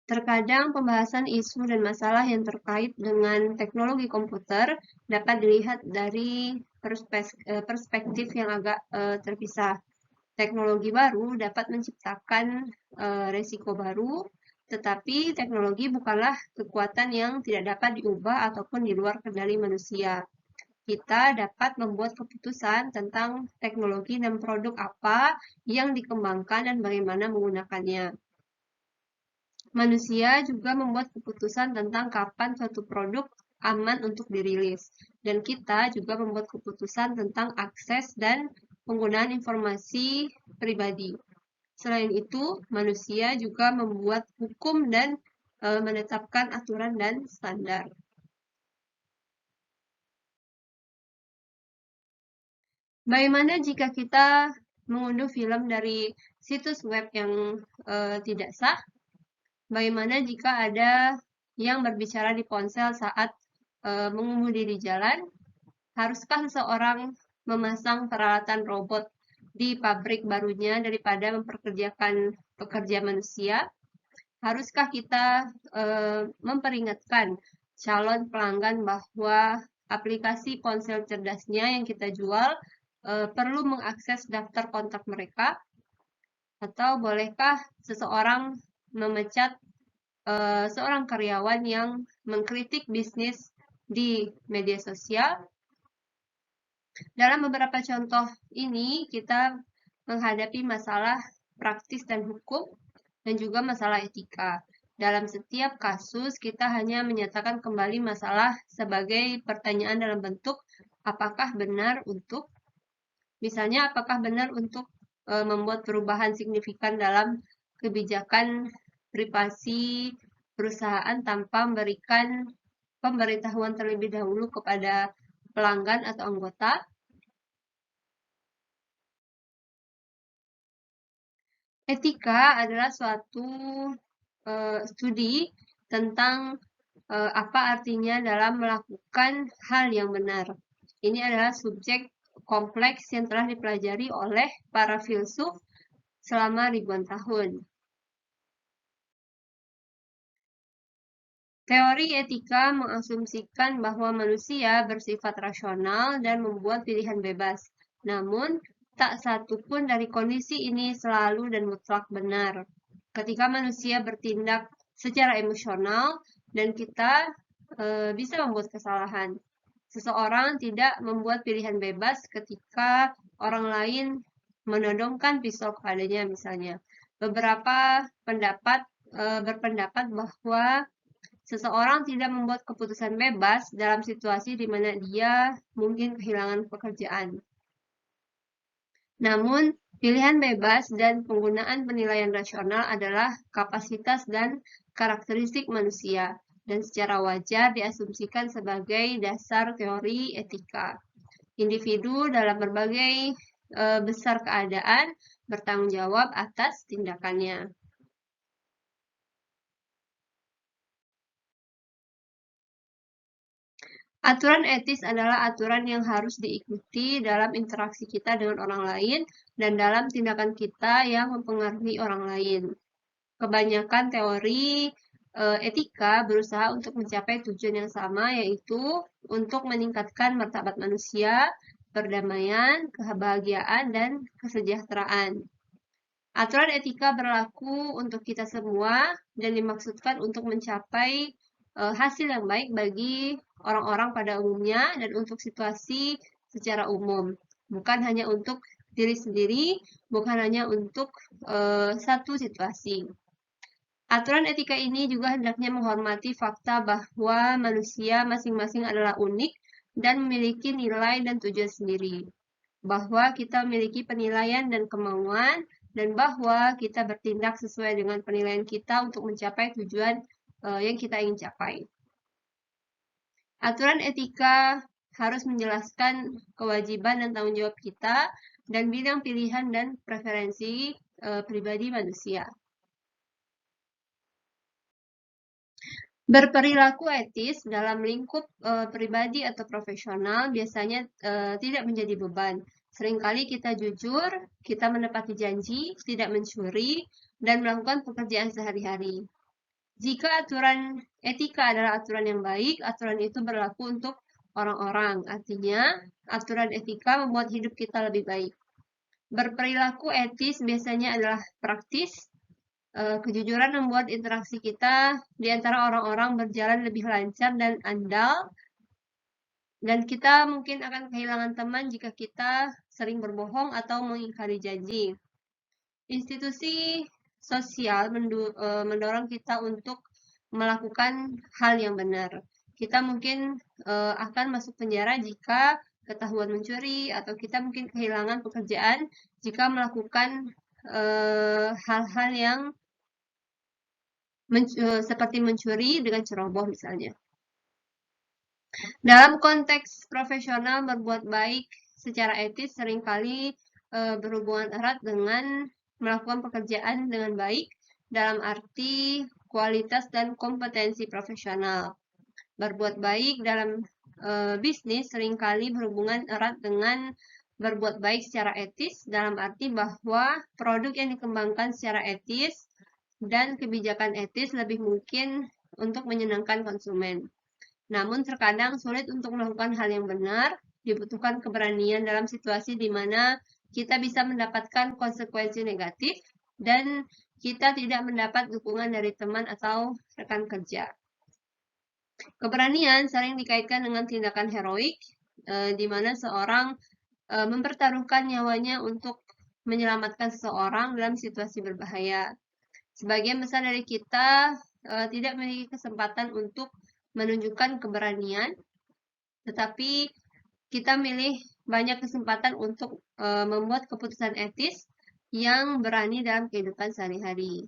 Terkadang pembahasan isu dan masalah yang terkait dengan teknologi komputer dapat dilihat dari perspektif yang agak terpisah. Teknologi baru dapat menciptakan resiko baru, tetapi teknologi bukanlah kekuatan yang tidak dapat diubah ataupun di luar kendali manusia. Kita dapat membuat keputusan tentang teknologi dan produk apa yang dikembangkan dan bagaimana menggunakannya. Manusia juga membuat keputusan tentang kapan suatu produk aman untuk dirilis, dan kita juga membuat keputusan tentang akses dan penggunaan informasi pribadi. Selain itu, manusia juga membuat hukum dan menetapkan aturan dan standar. Bagaimana jika kita mengunduh film dari situs web yang tidak sah? Bagaimana jika ada yang berbicara di ponsel saat mengemudi di jalan? Haruskah seseorang memasang peralatan robot di pabrik barunya daripada memperkerjakan pekerja manusia? Haruskah kita memperingatkan calon pelanggan bahwa aplikasi ponsel cerdasnya yang kita jual perlu mengakses daftar kontak mereka? Atau bolehkah seseorang memecat seorang karyawan yang mengkritik bisnis di media sosial? Dalam beberapa contoh ini, kita menghadapi masalah praktis dan hukum, dan juga masalah etika. Dalam setiap kasus, kita hanya menyatakan kembali masalah sebagai pertanyaan dalam bentuk apakah benar untuk, misalnya apakah benar untuk membuat perubahan signifikan dalam kebijakan privasi perusahaan tanpa memberikan pemberitahuan terlebih dahulu kepada pelanggan atau anggota. Etika adalah suatu studi tentang apa artinya dalam melakukan hal yang benar. Ini adalah subjek kompleks yang telah dipelajari oleh para filsuf selama ribuan tahun. Teori etika mengasumsikan bahwa manusia bersifat rasional dan membuat pilihan bebas. Namun, tak satu pun dari kondisi ini selalu dan mutlak benar. Ketika manusia bertindak secara emosional dan kita bisa membuat kesalahan. Seseorang tidak membuat pilihan bebas ketika orang lain menodongkan pisau kepadanya misalnya. Beberapa pendapat berpendapat bahwa seseorang tidak membuat keputusan bebas dalam situasi di mana dia mungkin kehilangan pekerjaan. Namun, pilihan bebas dan penggunaan penilaian rasional adalah kapasitas dan karakteristik manusia, dan secara wajar diasumsikan sebagai dasar teori etika. Individu dalam berbagai besar keadaan bertanggung jawab atas tindakannya. Aturan etis adalah aturan yang harus diikuti dalam interaksi kita dengan orang lain dan dalam tindakan kita yang mempengaruhi orang lain. Kebanyakan teori etika berusaha untuk mencapai tujuan yang sama, yaitu untuk meningkatkan martabat manusia, perdamaian, kebahagiaan, dan kesejahteraan. Aturan etika berlaku untuk kita semua dan dimaksudkan untuk mencapai hasil yang baik bagi orang-orang pada umumnya dan untuk situasi secara umum. Bukan hanya untuk diri sendiri, bukan hanya untuk satu situasi. Aturan etika ini juga hendaknya menghormati fakta bahwa manusia masing-masing adalah unik dan memiliki nilai dan tujuan sendiri. Bahwa kita memiliki penilaian dan kemauan, dan bahwa kita bertindak sesuai dengan penilaian kita untuk mencapai tujuan yang kita ingin capai. Aturan etika harus menjelaskan kewajiban dan tanggung jawab kita dan bidang pilihan dan preferensi pribadi manusia. Berperilaku etis dalam lingkup pribadi atau profesional biasanya tidak menjadi beban. Seringkali kita jujur, kita menepati janji, tidak mencuri, dan melakukan pekerjaan sehari-hari. Jika aturan etika adalah aturan yang baik, aturan itu berlaku untuk orang-orang. Artinya, aturan etika membuat hidup kita lebih baik. Berperilaku etis biasanya adalah praktis. Kejujuran membuat interaksi kita di antara orang-orang berjalan lebih lancar dan andal. Dan kita mungkin akan kehilangan teman jika kita sering berbohong atau mengingkari janji. Institusi sosial mendorong kita untuk melakukan hal yang benar. Kita mungkin akan masuk penjara jika ketahuan mencuri, atau kita mungkin kehilangan pekerjaan jika melakukan hal-hal yang seperti mencuri dengan ceroboh misalnya. Dalam konteks profesional, berbuat baik secara etis seringkali berhubungan erat dengan melakukan pekerjaan dengan baik dalam arti kualitas dan kompetensi profesional. Berbuat baik dalam bisnis seringkali berhubungan erat dengan berbuat baik secara etis dalam arti bahwa produk yang dikembangkan secara etis dan kebijakan etis lebih mungkin untuk menyenangkan konsumen. Namun terkadang sulit untuk melakukan hal yang benar, dibutuhkan keberanian dalam situasi di mana kita bisa mendapatkan konsekuensi negatif dan kita tidak mendapat dukungan dari teman atau rekan kerja. Keberanian sering dikaitkan dengan tindakan heroik, di mana seorang mempertaruhkan nyawanya untuk menyelamatkan seseorang dalam situasi berbahaya. Sebagian besar dari kita tidak memiliki kesempatan untuk menunjukkan keberanian, tetapi kita milih banyak kesempatan untuk membuat keputusan etis yang berani dalam kehidupan sehari-hari.